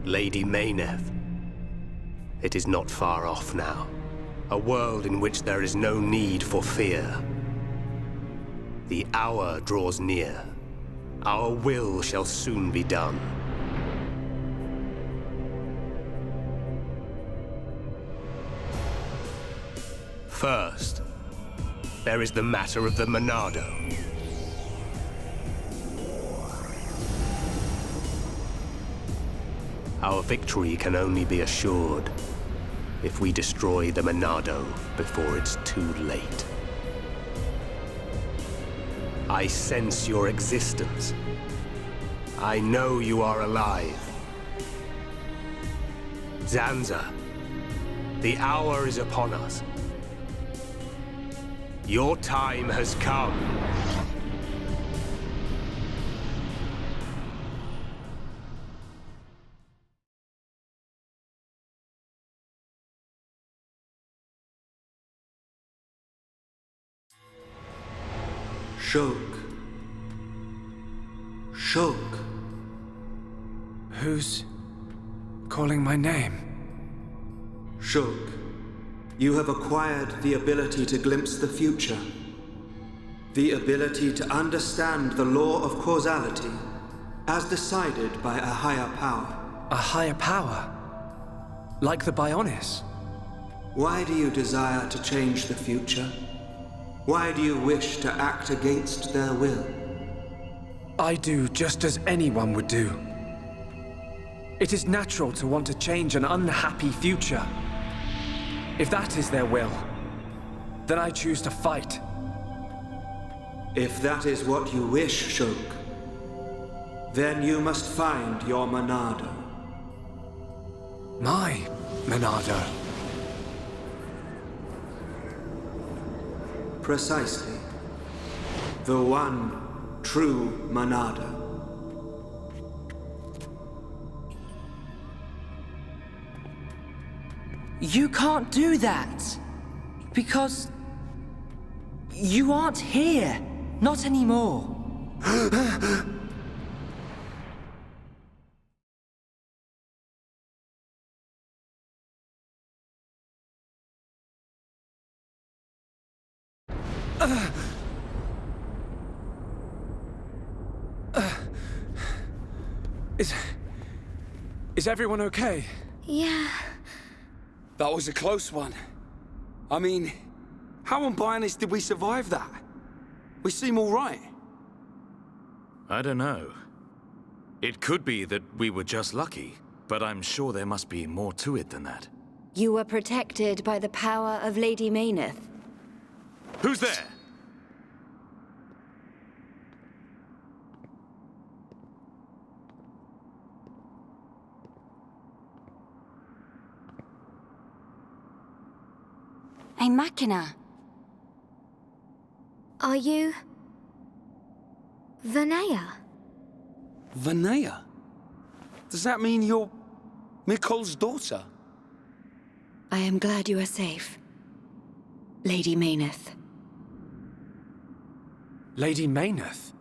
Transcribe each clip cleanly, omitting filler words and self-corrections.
Lady Meyneth. It is not far off now. A world in which there is no need for fear. The hour draws near. Our will shall soon be done. First, there is the matter of the Monado. Our victory can only be assured if we destroy the Monado before it's too late. I sense your existence. I know you are alive. Zanza, the hour is upon us. Your time has come. Shulk. Shulk. Who's calling my name? Shulk, you have acquired the ability to glimpse the future. The ability to understand the law of causality as decided by a higher power. A higher power? Like the Bionis? Why do you desire to change the future? Why do you wish to act against their will? I do just as anyone would do. It is natural to want to change an unhappy future. If that is their will, then I choose to fight. If that is what you wish, Shulk, then you must find your Monado. My Monado? Precisely. The one true Monado. You can't do that. Because... you aren't here. Not anymore. Is everyone okay? Yeah. That was a close one. I mean, how on Bionis did we survive that? We seem all right. I don't know. It could be that we were just lucky, but I'm sure there must be more to it than that. You were protected by the power of Lady Meyneth. Who's there? A Machina. Are you... Vanea? Vanea? Does that mean you're... Mikol's daughter? I am glad you are safe. Lady Meyneth. Lady Meyneth?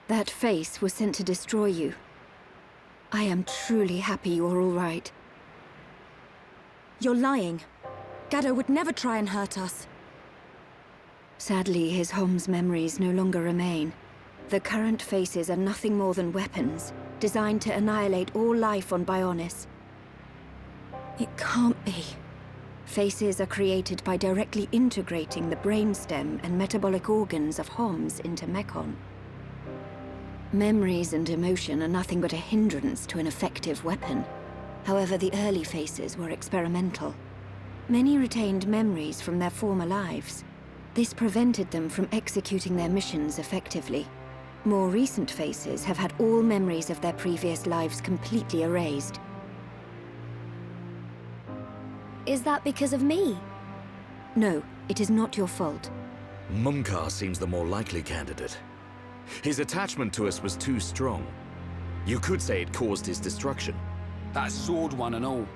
That face was sent to destroy you. I am truly happy you are all right. You're lying. Gaddo would never try and hurt us. Sadly, his Hom's memories no longer remain. The current faces are nothing more than weapons, designed to annihilate all life on Bionis. It can't be. Faces are created by directly integrating the brainstem and metabolic organs of Homs into Mechon. Memories and emotion are nothing but a hindrance to an effective weapon. However, the early faces were experimental. Many retained memories from their former lives. This prevented them from executing their missions effectively. More recent faces have had all memories of their previous lives completely erased. Is that because of me? No, it is not your fault. Mumkar seems the more likely candidate. His attachment to us was too strong. You could say it caused his destruction. That sword one and all.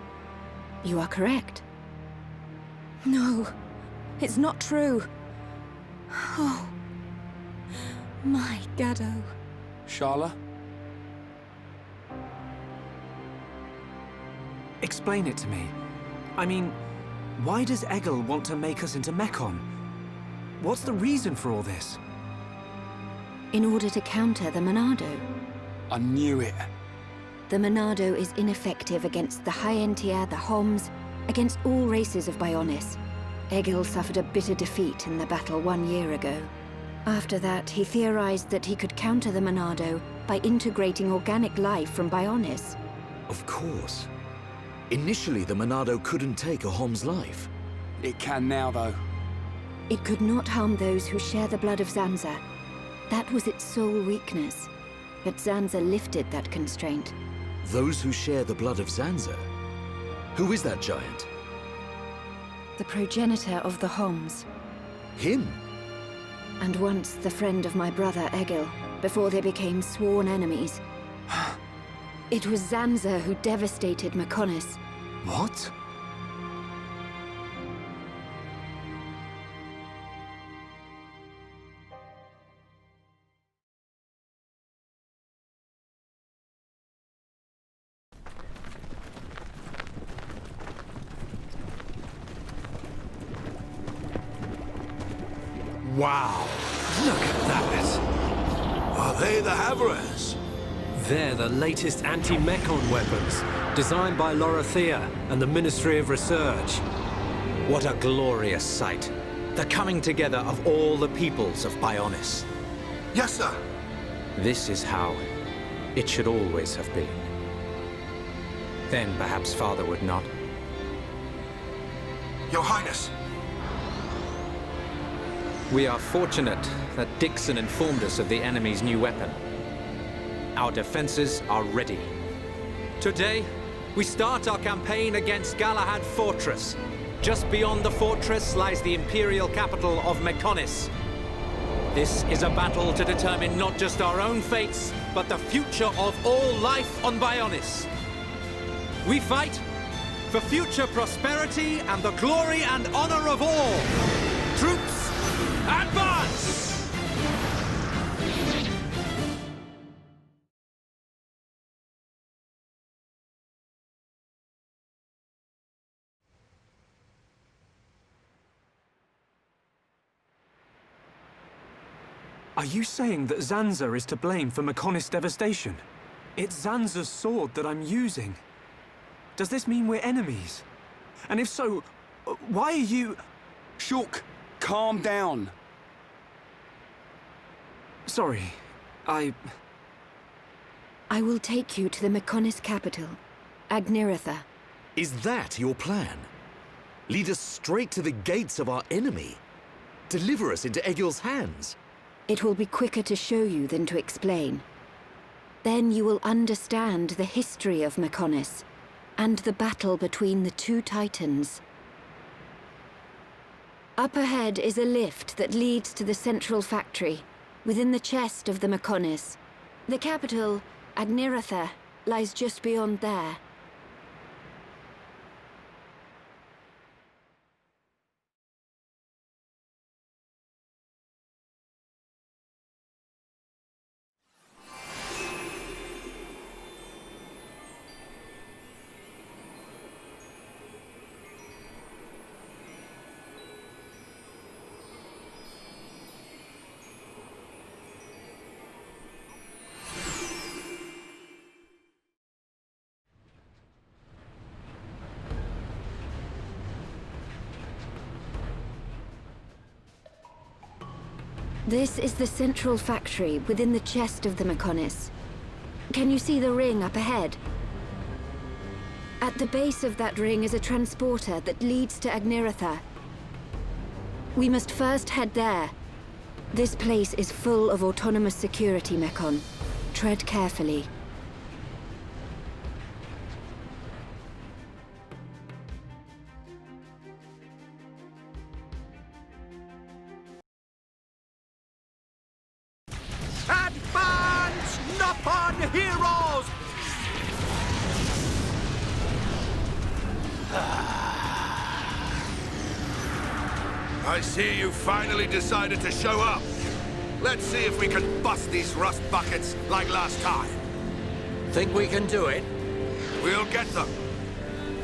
You are correct. No, it's not true. Oh, my Gado. Sharla? Explain it to me. I mean, why does Egil want to make us into Mechon? What's the reason for all this? In order to counter the Monado. I knew it. The Monado is ineffective against the High Entier, the Homs, against all races of Bionis. Egil suffered a bitter defeat in the battle 1 year ago. After that, he theorized that he could counter the Monado by integrating organic life from Bionis. Of course. Initially, the Monado couldn't take a Hom's life. It can now, though. It could not harm those who share the blood of Zanza. That was its sole weakness. But Zanza lifted that constraint. Those who share the blood of Zanza? Who is that giant? The progenitor of the Homs. Him? And once the friend of my brother Egil, before they became sworn enemies. It was Zanza who devastated Mechonis. What? Wow! Look at that! Are they the Havarans? They're the latest anti-Mechon weapons, designed by Lorothea and the Ministry of Research. What a glorious sight. The coming together of all the peoples of Bionis. Yes, sir. This is how it should always have been. Then perhaps Father would not. Your Highness. We are fortunate that Dixon informed us of the enemy's new weapon. Our defenses are ready. Today, we start our campaign against Galahad Fortress. Just beyond the fortress lies the Imperial capital of Mechonis. This is a battle to determine not just our own fates, but the future of all life on Bionis. We fight for future prosperity and the glory and honor of all. Troops, advance! Are you saying that Zanza is to blame for Mechonis' devastation? It's Zanza's sword that I'm using. Does this mean we're enemies? And if so, why are you... Shulk, calm down. Sorry, I will take you to the Mechonis Capital, Agniratha. Is that your plan? Lead us straight to the gates of our enemy? Deliver us into Egil's hands? It will be quicker to show you than to explain. Then you will understand the history of Mechonis, and the battle between the two titans. Up ahead is a lift that leads to the central factory, within the chest of the Mechonis. The capital, Agniratha, lies just beyond there. This is the central factory within the chest of the Mechonis. Can you see the ring up ahead? At the base of that ring is a transporter that leads to Agniratha. We must first head there. This place is full of autonomous security, Mechon. Tread carefully. Advance, Nopon heroes! I see you finally decided to show up. Let's see if we can bust these rust buckets like last time. Think we can do it? We'll get them.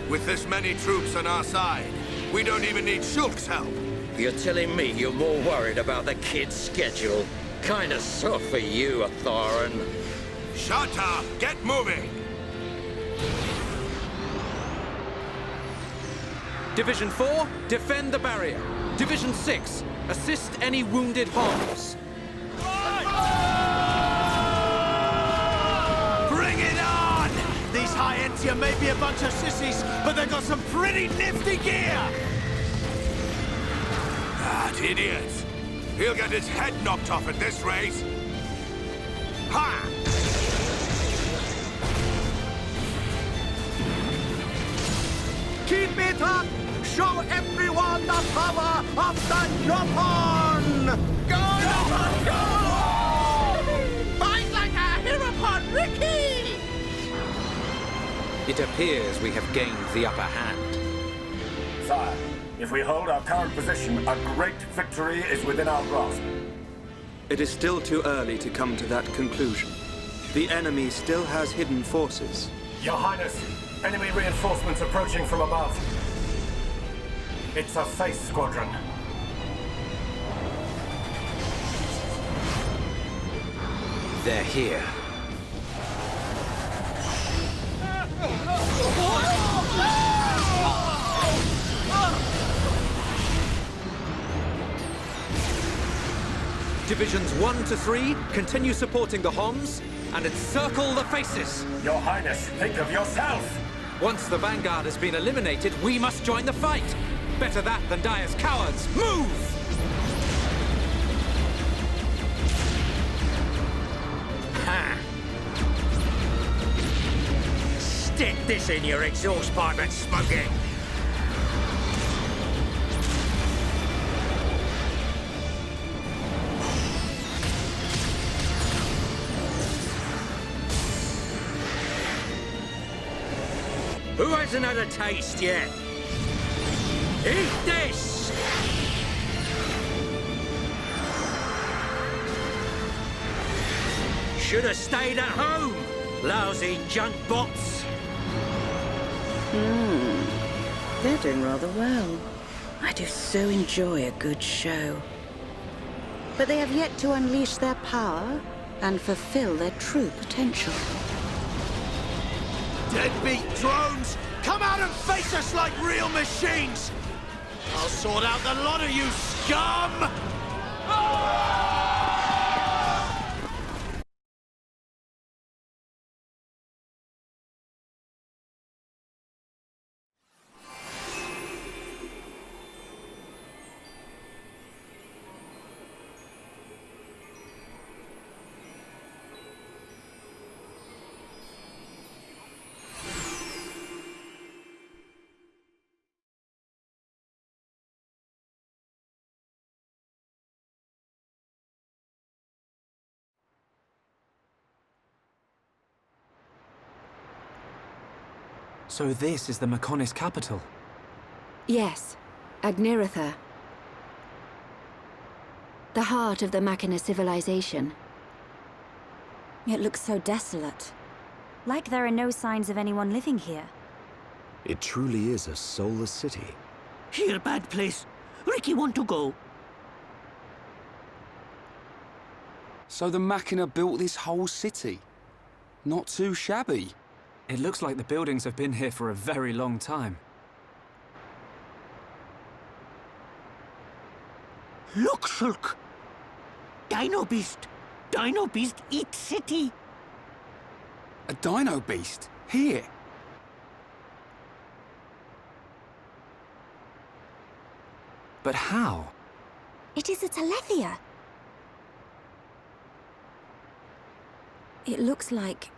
With this many troops on our side, we don't even need Shulk's help. You're telling me you're more worried about the kid's schedule? Kinda soft for you, Thorin. Shut up! Get moving! Division 4, defend the barrier. Division 6, assist any wounded Homs. Bring it on! These High-Entia may be a bunch of sissies, but they've got some pretty nifty gear! That idiot! He'll get his head knocked off at this rate! Ha! Keep it up! Show everyone the power of the Yopon! Go, Yopon, go! Fight like a Herapon, Ricky! It appears we have gained the upper hand. Sire, if we hold our current position, a great victory is within our grasp. It is still too early to come to that conclusion. The enemy still has hidden forces. Your Highness, enemy reinforcements approaching from above. It's a face squadron. They're here. Divisions 1 to 3, continue supporting the Homs, and encircle the faces. Your Highness, think of yourself! Once the Vanguard has been eliminated, we must join the fight. Better that than die as cowards. Move! Ha! Stick this in your exhaust pipe and smoke it! Who hasn't had a taste yet? Eat this! Should have stayed at home, lousy junk bots. They're doing rather well. I do so enjoy a good show. But they have yet to unleash their power and fulfill their true potential. Deadbeat drones! Come out and face us like real machines! I'll sort out the lot of you, scum! So this is the Mechonis Capital? Yes, Agniratha. The heart of the Machina civilization. It looks so desolate. Like there are no signs of anyone living here. It truly is a soulless city. Here, bad place. Ricky want to go. So the Machina built this whole city? Not too shabby. It looks like the buildings have been here for a very long time. Look, Shulk! Dino Beast! Dino Beast eats city! A dino beast? Here? But how? It is a Telethia. It looks like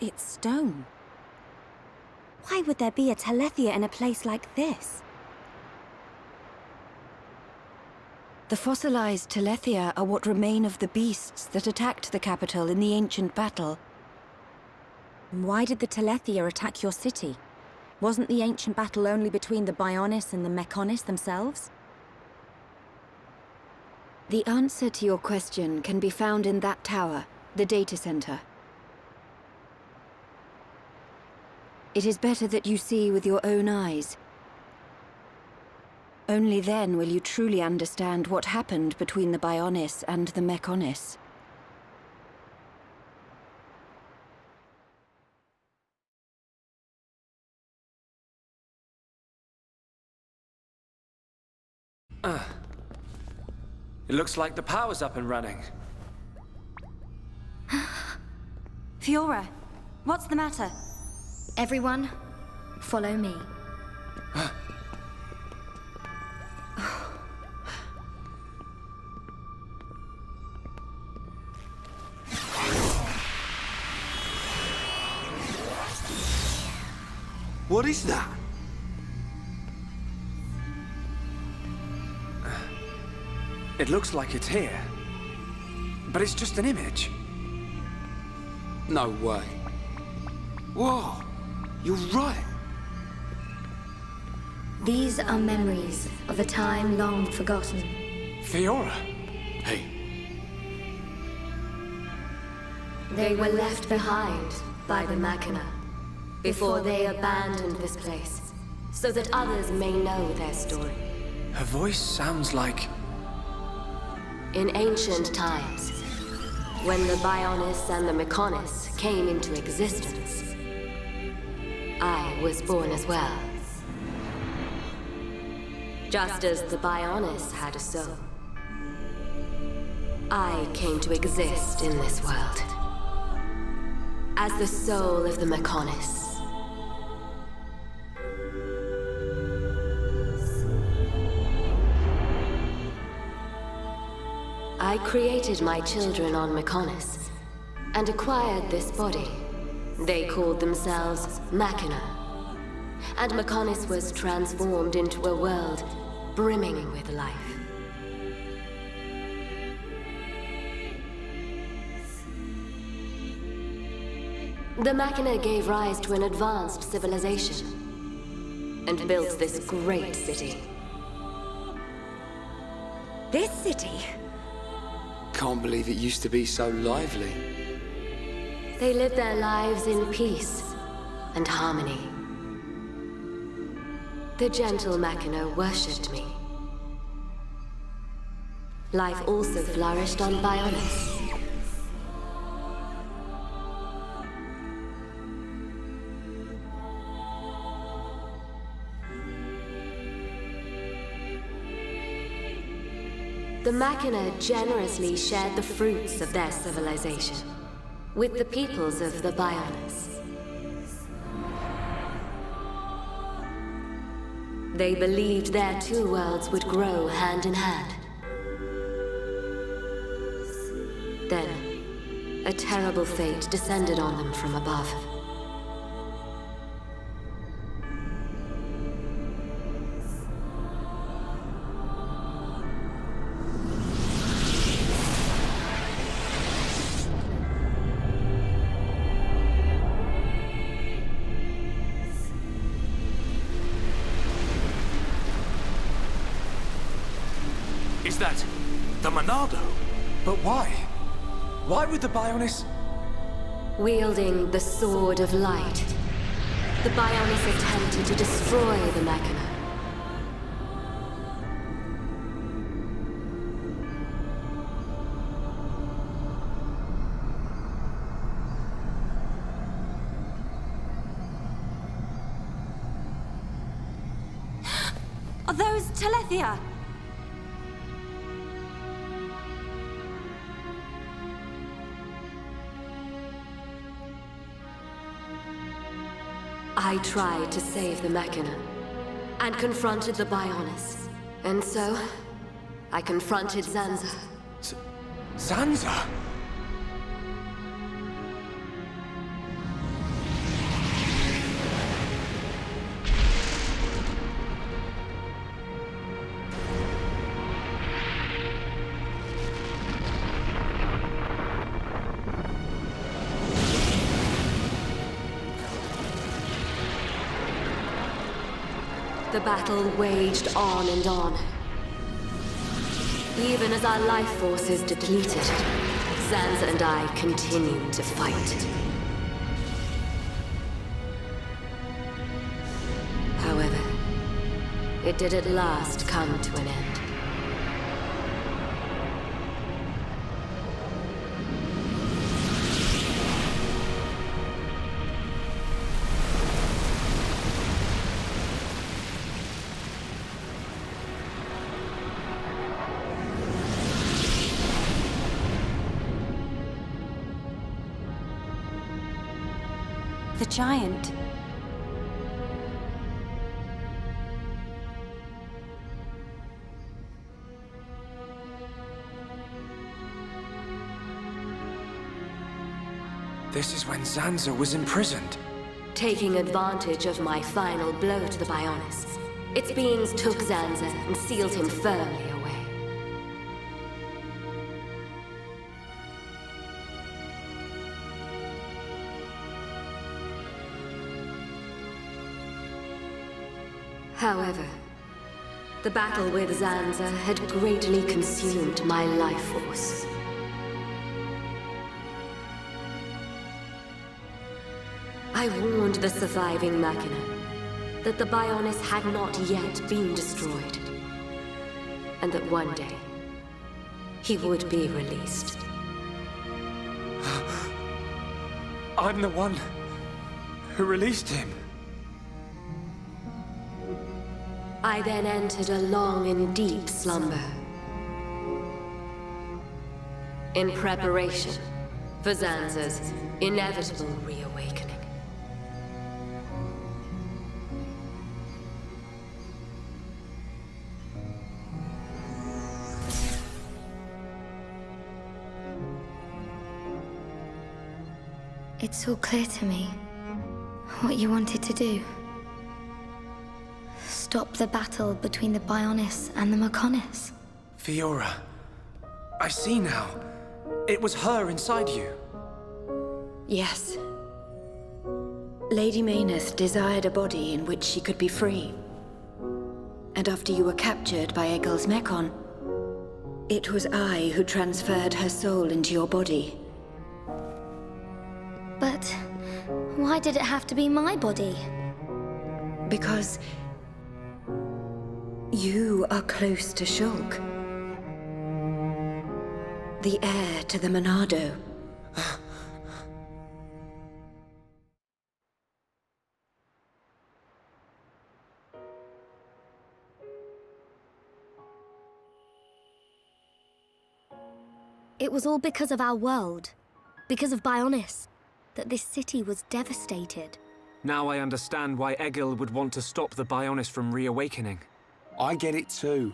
it's stone. Why would there be a Telethia in a place like this? The fossilized Telethia are what remain of the beasts that attacked the capital in the ancient battle. Why did the Telethia attack your city? Wasn't the ancient battle only between the Mechonis and the Mechonis themselves? The answer to your question can be found in that tower, the data center. It is better that you see with your own eyes. Only then will you truly understand what happened between the Mechonis and the Mechonis. It looks like the power's up and running. Fiora, what's the matter? Everyone, follow me. What is that? It looks like it's here. But it's just an image. No way. Whoa, you're right. These are memories of a time long forgotten. Fiora! Hey. They were left behind by the Machina before they abandoned this place, so that others may know their story. Her voice sounds like... In ancient times, when the Mechonis and the Mechonis came into existence, I was born as well. Just as the Mechonis had a soul, I came to exist in this world as the soul of the Mechonis. I created my children on Mechonis and acquired this body. They called themselves Machina, and Mechonis was transformed into a world brimming with life. The Machina gave rise to an advanced civilization and built this great city. This city? Can't believe it used to be so lively. They lived their lives in peace and harmony. The gentle Machina worshipped me. Life also flourished on Mechonis. The Machina generously shared the fruits of their civilization with the peoples of the Mechonis. They believed their two worlds would grow hand in hand. Then, a terrible fate descended on them from above. Is that the Monado? But why? Why would the Mechonis... Wielding the Sword of Light, the Mechonis attempted to destroy the Machina. Are those Telethia? I tried to save the Machina, and confronted the Mechonis. And so, I confronted Zanza. Zanza? The battle waged on and on. Even as our life forces depleted, Zanza and I continued to fight. However, it did at last come to an end. The giant. This is when Zanza was imprisoned. Taking advantage of my final blow to the Bionis, its beings took Zanza and sealed him firmly away. However, the battle with Zanza had greatly consumed my life force. I warned the surviving Mechina that the Bionis had not yet been destroyed, and that one day he would be released. I'm the one who released him. I then entered a long and deep slumber, in preparation for Zanza's inevitable reawakening. It's all clear to me what you wanted to do. Stop the battle between the Bionis and the Mechonis. Fiora, I see now. It was her inside you. Yes. Lady Mechonis desired a body in which she could be free. And after you were captured by Egil's Mechon, it was I who transferred her soul into your body. But why did it have to be my body? Because you are close to Shulk, the heir to the Monado. It was all because of our world, because of Bionis, that this city was devastated. Now I understand why Egil would want to stop the Bionis from reawakening. I get it too.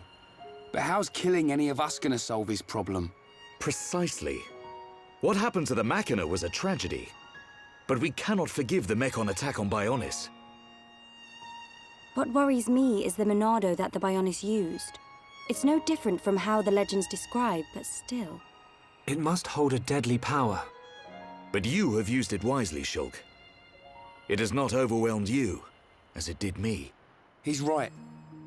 But how's killing any of us gonna solve his problem? Precisely. What happened to the Mechina was a tragedy. But we cannot forgive the Mechon attack on Bionis. What worries me is the Monado that the Bionis used. It's no different from how the legends describe, but still. It must hold a deadly power. But you have used it wisely, Shulk. It has not overwhelmed you, as it did me. He's right.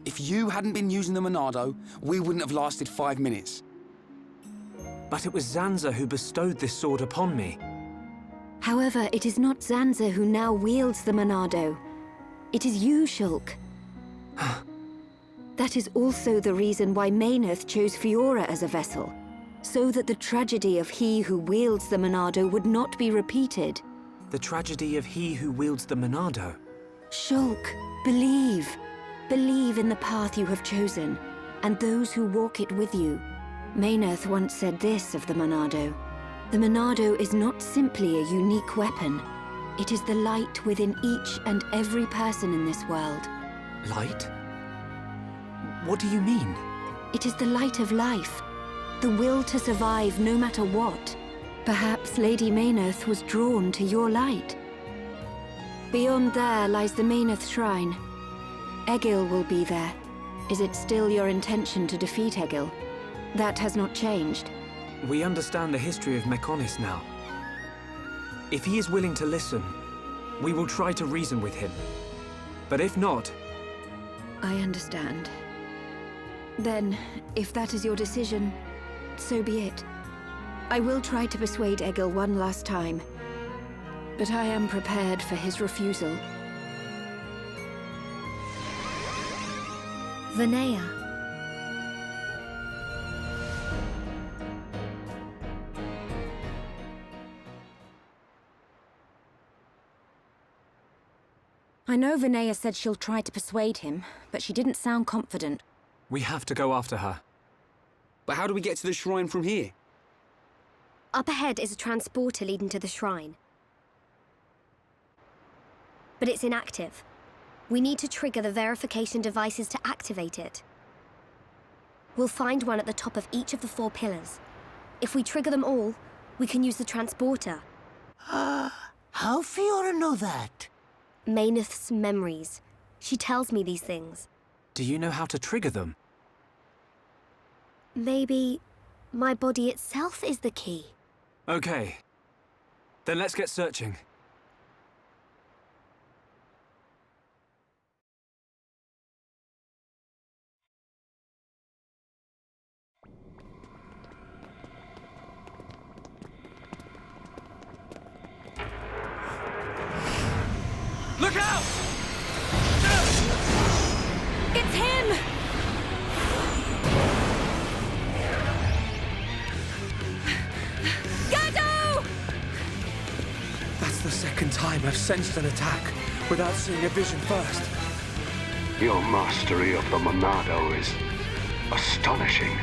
If you hadn't been using the Monado, we wouldn't have lasted 5 minutes. But it was Zanza who bestowed this sword upon me. However, it is not Zanza who now wields the Monado. It is you, Shulk. That is also the reason why Mechonis chose Fiora as a vessel, so that the tragedy of he who wields the Monado would not be repeated. The tragedy of he who wields the Monado. Shulk, believe. Believe in the path you have chosen, and those who walk it with you. Mechonis once said this of the Monado. The Monado is not simply a unique weapon. It is the light within each and every person in this world. Light? What do you mean? It is the light of life. The will to survive no matter what. Perhaps Lady Mechonis was drawn to your light. Beyond there lies the Mechonis Shrine. Egil will be there. Is it still your intention to defeat Egil? That has not changed. We understand the history of Mechonis now. If he is willing to listen, we will try to reason with him. But if not, I understand. Then, if that is your decision, so be it. I will try to persuade Egil one last time, but I am prepared for his refusal. Vinaya. I know Vinaya said she'll try to persuade him, but she didn't sound confident. We have to go after her. But how do we get to the shrine from here? Up ahead is a transporter leading to the shrine. But it's inactive. We need to trigger the verification devices to activate it. We'll find one at the top of each of the 4 pillars. If we trigger them all, we can use the transporter. How Fiora know that? Meyneth's memories. She tells me these things. Do you know how to trigger them? Maybe my body itself is the key. Okay. Then let's get searching. Look out! It's him! Gado! That's the second time I've sensed an attack without seeing a vision first. Your mastery of the Monado is astonishing.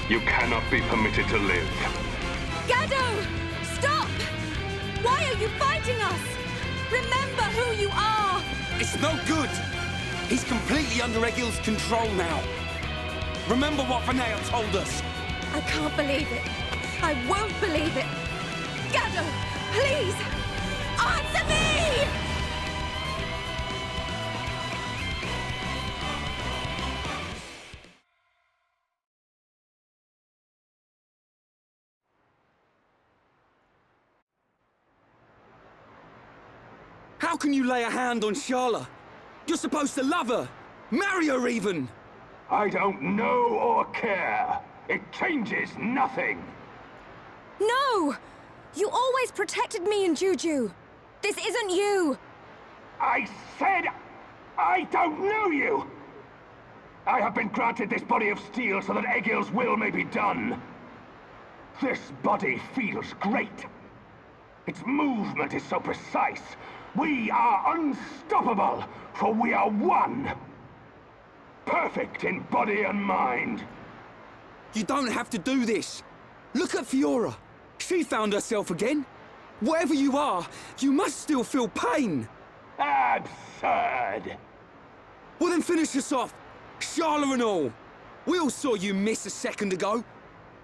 You cannot be permitted to live. Gado! Stop! Why are you fighting us? Remember who you are! It's no good! He's completely under Egil's control now. Remember what Vinaya told us. I can't believe it. I won't believe it. Gado, please! Answer me! How can you lay a hand on Sharla? You're supposed to love her! Marry her even! I don't know or care. It changes nothing. No! You always protected me and Juju. This isn't you! I said I don't know you! I have been granted this body of steel so that Egil's will may be done. This body feels great. Its movement is so precise. We are unstoppable, for we are one. Perfect in body and mind. You don't have to do this. Look at Fiora. She found herself again. Whatever you are, you must still feel pain. Absurd. Well then finish us off. Sharla and all. We all saw you miss a second ago.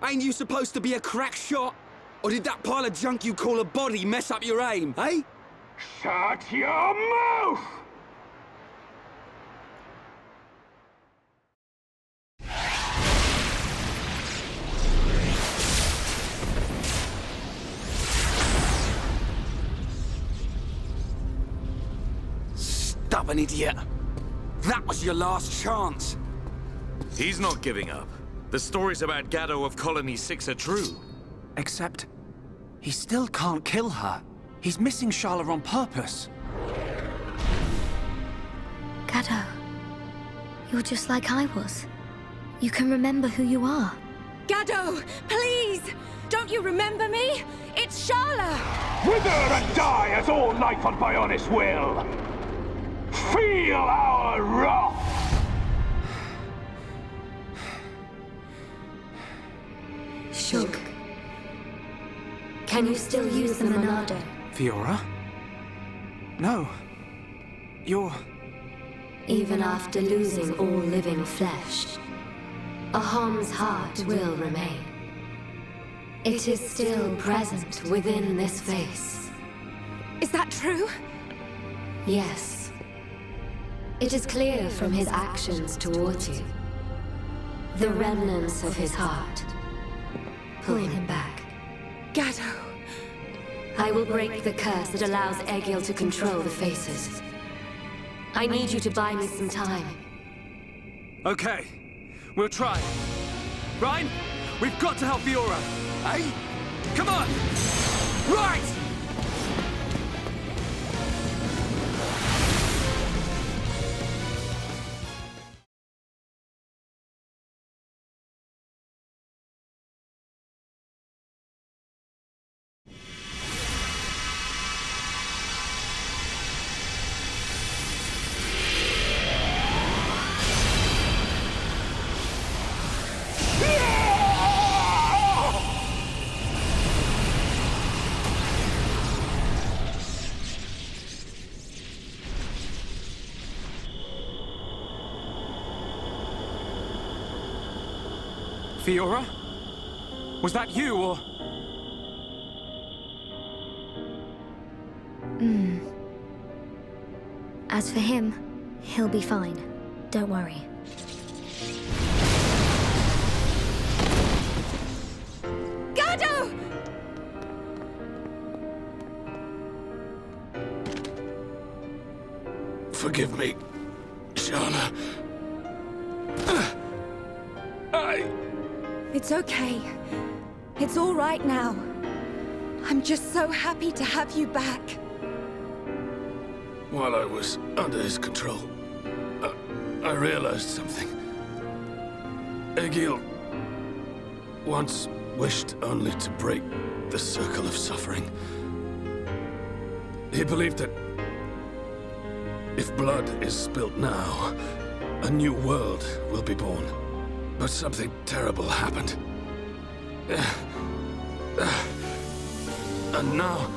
Ain't you supposed to be a crack shot? Or did that pile of junk you call a body mess up your aim, eh? Shut your mouth! Stubborn idiot. That was your last chance. He's not giving up. The stories about Gado of Colony 6 are true. Except, he still can't kill her. He's missing Sharla on purpose. Gado, you're just like I was. You can remember who you are. Gado, please! Don't you remember me? It's Sharla! Wither and die as all life on Bionis will! Feel our wrath! Shulk, can you still use the Monado? Fiora? No. You're... Even after losing all living flesh, Ahom's heart will remain. It is still present within this face. Is that true? Yes. It is clear from his actions towards you. The remnants of his heart pull him back. Gado. I will break the curse that allows Egil to control the faces. I need you to buy me some time. Okay, we'll try. Ryan, we've got to help Fiora. Hey? Come on! Right! Fiora? Was that you, or...? As for him, he'll be fine. Don't worry. Gado! Forgive me, Sharla. It's okay. It's all right now. I'm just so happy to have you back. While I was under his control, I realized something. Egil once wished only to break the circle of suffering. He believed that if blood is spilt now, a new world will be born. But something terrible happened. And now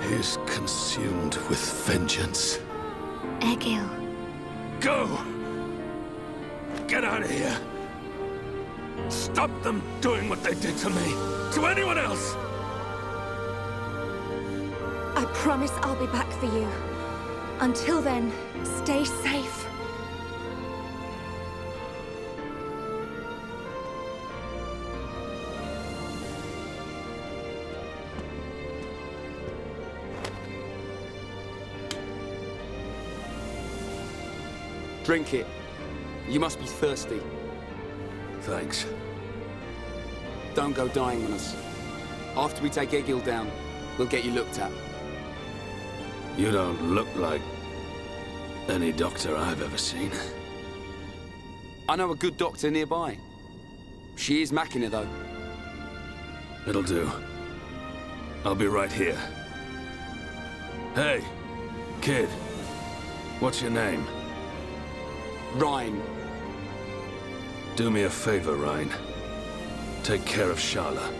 he's consumed with vengeance. Egil. Go! Get out of here! Stop them doing what they did to me! To anyone else! I promise I'll be back for you. Until then, stay safe. Drink it. You must be thirsty. Thanks. Don't go dying on us. After we take Egil down, we'll get you looked at. You don't look like any doctor I've ever seen. I know a good doctor nearby. She is Mechonis, though. It'll do. I'll be right here. Hey, kid. What's your name? Ryan. Do me a favor, Ryan. Take care of Sharla.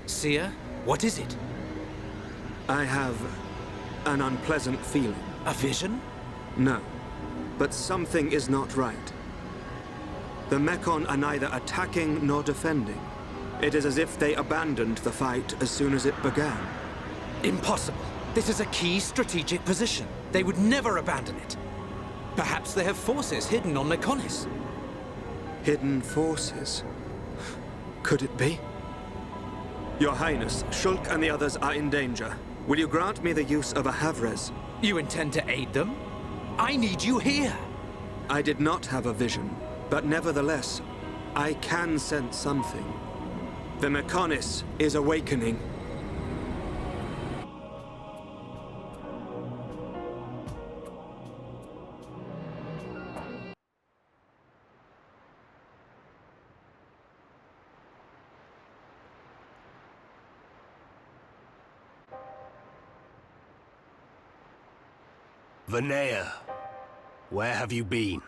Seer, what is it? I have an unpleasant feeling. A vision? No, but something is not right. The Mechon are neither attacking nor defending. It is as if they abandoned the fight as soon as it began. Impossible. This is a key strategic position. They would never abandon it. Perhaps they have forces hidden on Mechonis. Hidden forces? Could it be? Your Highness, Shulk and the others are in danger. Will you grant me the use of a Havres? You intend to aid them? I need you here! I did not have a vision, but nevertheless, I can sense something. The Mechonis is awakening. Vanea, where have you been?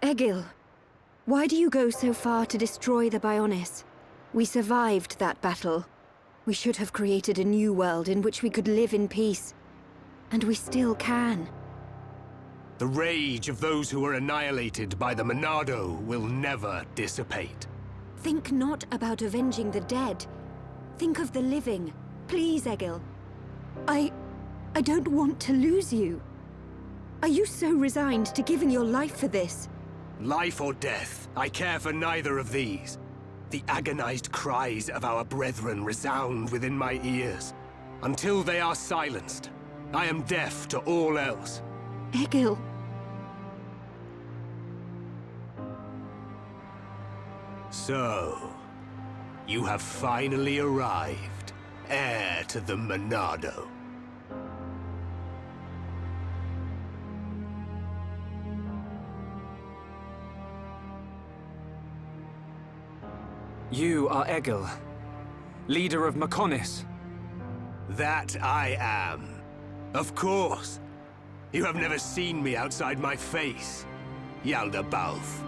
Egil, why do you go so far to destroy the Bionis? We survived that battle. We should have created a new world in which we could live in peace. And we still can. The rage of those who were annihilated by the Monado will never dissipate. Think not about avenging the dead. Think of the living. Please, Egil. I don't want to lose you. Are you so resigned to giving your life for this? Life or death, I care for neither of these. The agonized cries of our brethren resound within my ears. Until they are silenced, I am deaf to all else. Egil. So, you have finally arrived, heir to the Monado. You are Egil, leader of Mechonis. That I am. Of course. You have never seen me outside my face, Yaldabaoth.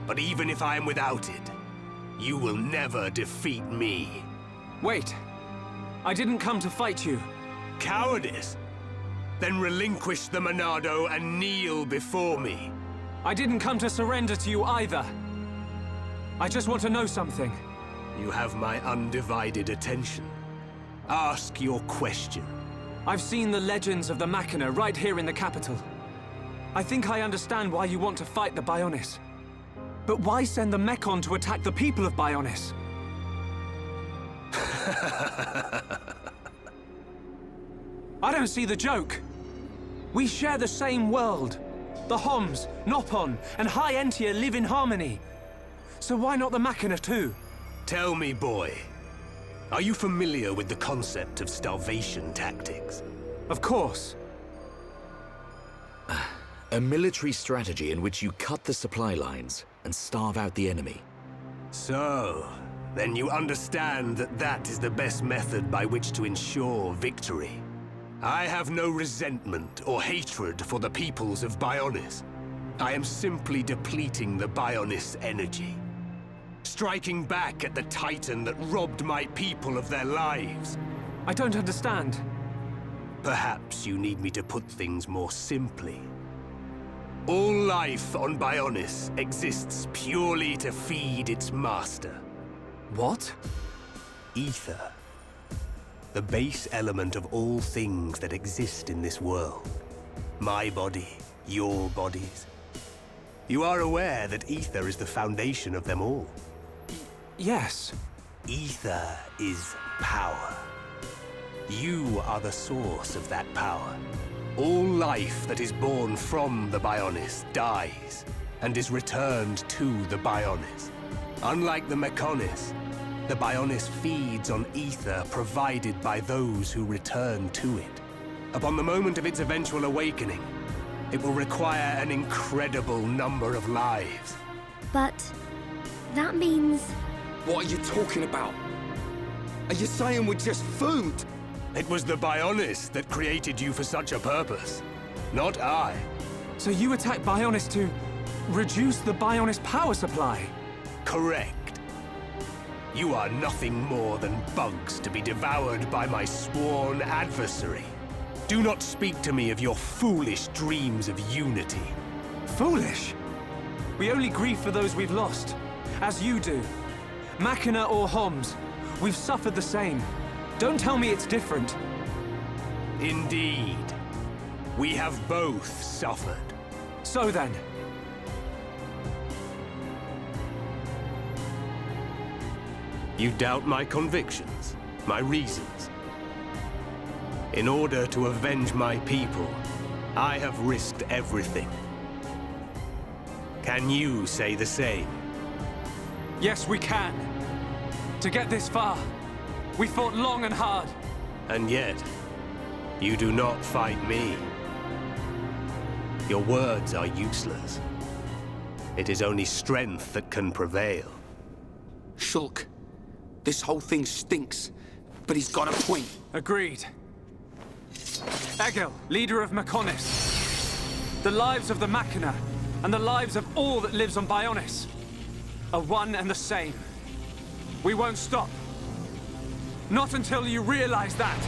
But even if I am without it, you will never defeat me. Wait. I didn't come to fight you. Cowardice? Then relinquish the Monado and kneel before me. I didn't come to surrender to you either. I just want to know something. You have my undivided attention. Ask your question. I've seen the legends of the Mechona right here in the capital. I think I understand why you want to fight the Bionis. But why send the Mechon to attack the people of Bionis? I don't see the joke. We share the same world. The Homs, Nopon, and High Entia live in harmony. So why not the Mechona too? Tell me, boy. Are you familiar with the concept of starvation tactics? Of course. A military strategy in which you cut the supply lines and starve out the enemy. So, then you understand that that is the best method by which to ensure victory. I have no resentment or hatred for the peoples of Bionis. I am simply depleting the Bionis energy. Striking back at the Titan that robbed my people of their lives. I don't understand. Perhaps you need me to put things more simply. All life on Bionis exists purely to feed its master. What? Ether. The base element of all things that exist in this world. My body, your bodies. You are aware that ether is the foundation of them all. Yes. Ether is power. You are the source of that power. All life that is born from the Bionis dies, and is returned to the Bionis. Unlike the Mechonis, the Bionis feeds on ether provided by those who return to it. Upon the moment of its eventual awakening, it will require an incredible number of lives. But that means... What are you talking about? Are you saying we're just food? It was the Bionis that created you for such a purpose, not I. So you attacked Bionis to reduce the Bionis power supply? Correct. You are nothing more than bugs to be devoured by my sworn adversary. Do not speak to me of your foolish dreams of unity. Foolish? We only grieve for those we've lost, as you do. Mechona or Homs, we've suffered the same. Don't tell me it's different. Indeed. We have both suffered. So then. You doubt my convictions, my reasons. In order to avenge my people, I have risked everything. Can you say the same? Yes, we can. To get this far, we fought long and hard. And yet, you do not fight me. Your words are useless. It is only strength that can prevail. Shulk, this whole thing stinks, but he's got a point. Agreed. Egil, leader of Mechonis. The lives of the Mechona and the lives of all that lives on Bionis are one and the same. We won't stop. Not until you realize that.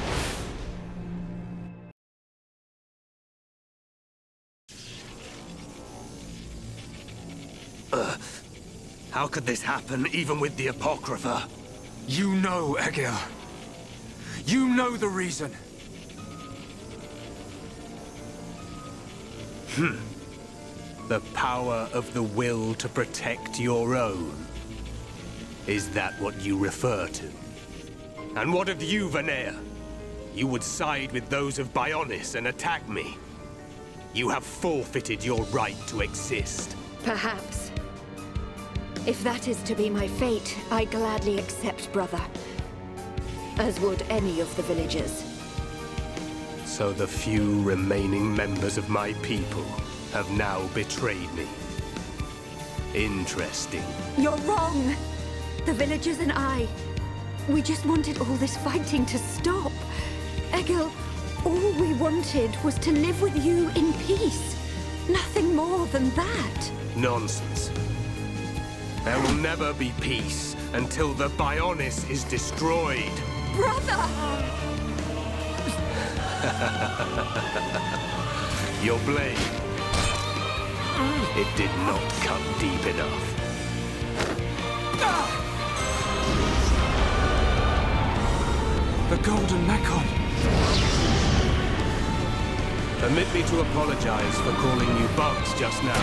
How could this happen, even with the Apocrypha? You know, Egil. You know the reason. The power of the will to protect your own. Is that what you refer to? And what of you, Vanea? You would side with those of Bionis and attack me. You have forfeited your right to exist. Perhaps. If that is to be my fate, I gladly accept, brother. As would any of the villagers. So the few remaining members of my people have now betrayed me. Interesting. You're wrong! The villagers and I, we just wanted all this fighting to stop. Egil, all we wanted was to live with you in peace. Nothing more than that. Nonsense. There will never be peace until the Bionis is destroyed. Brother! Your blade. It did not cut deep enough. The Golden Mechon. Permit me to apologize for calling you bugs just now.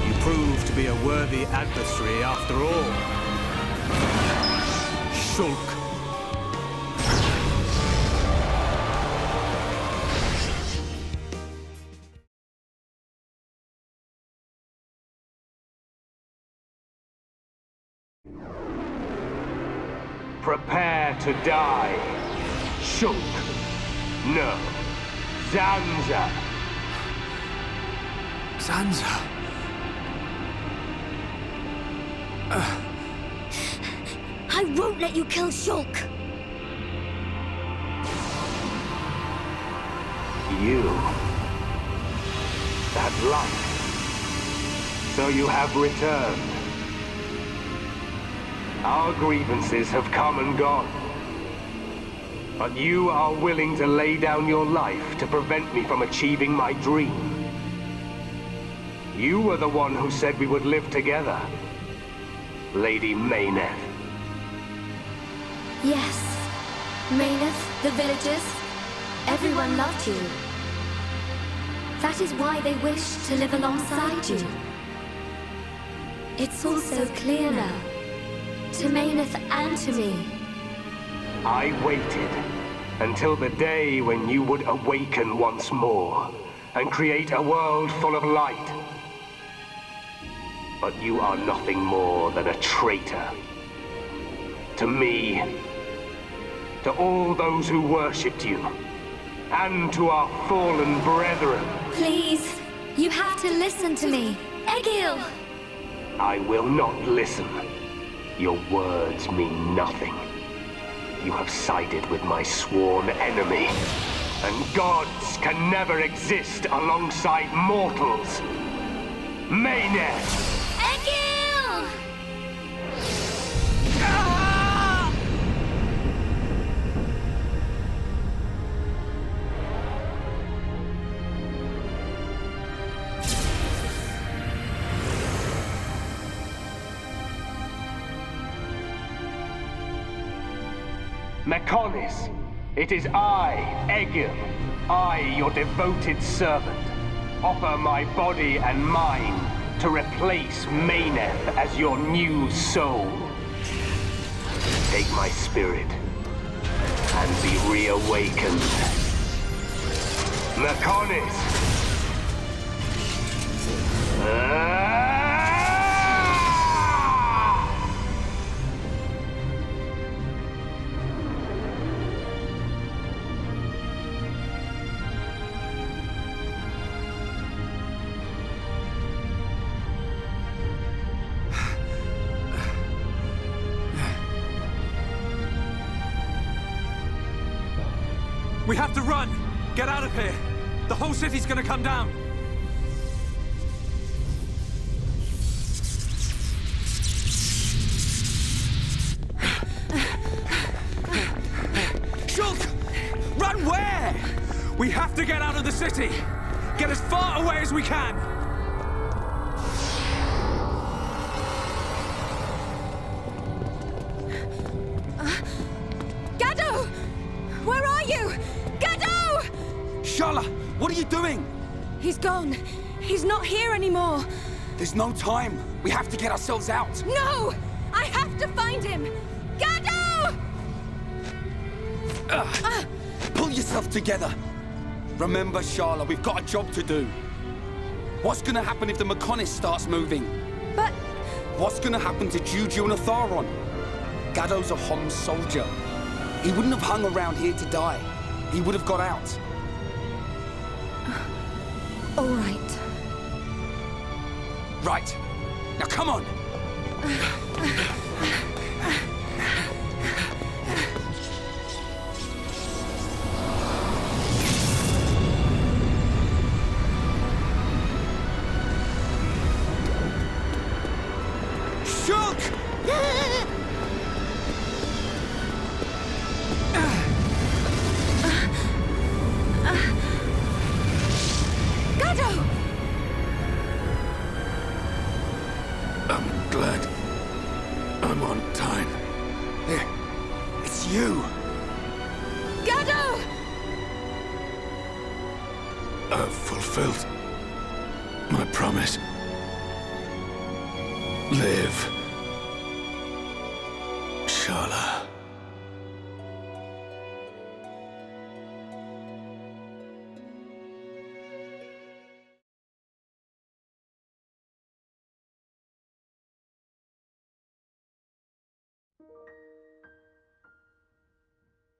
You proved to be a worthy adversary after all. Shulk. Prepare to die. Shulk. No. Zanza. Zanza? I won't let you kill Shulk! You. That light. So you have returned. Our grievances have come and gone. But you are willing to lay down your life to prevent me from achieving my dream. You were the one who said we would live together. Lady Meyneth. Yes. Meyneth, the villagers, everyone loved you. That is why they wished to live alongside you. It's all so clear now. To Meyneth and to me. I waited until the day when you would awaken once more and create a world full of light. But you are nothing more than a traitor. To me, to all those who worshipped you, and to our fallen brethren. Please, you have to listen to me. Egil! I will not listen. Your words mean nothing. You have sided with my sworn enemy, and gods can never exist alongside mortals. Meyneth! Egil! Mechonis, it is I, Egil, I, your devoted servant, offer my body and mind to replace Meyneth as your new soul. Take my spirit and be reawakened. Mechonis! We have to run! Get out of here! The whole city's gonna come down! city! Get as far away as we can! Gado! Where are you? Gado! Sharla, what are you doing? He's gone. He's not here anymore. There's no time. We have to get ourselves out. No! I have to find him! Gado! Pull yourself together. Remember, Sharla, we've got a job to do. What's gonna happen if the Mechonis starts moving? But... What's gonna happen to Juju and Atharon? Gado's a Homs soldier. He wouldn't have hung around here to die. He would have got out. All right. Right. Now come on! Shulk! Gado! I'm glad I'm on time. There. It's you! Gado! I've fulfilled my promise. Live, Sharla.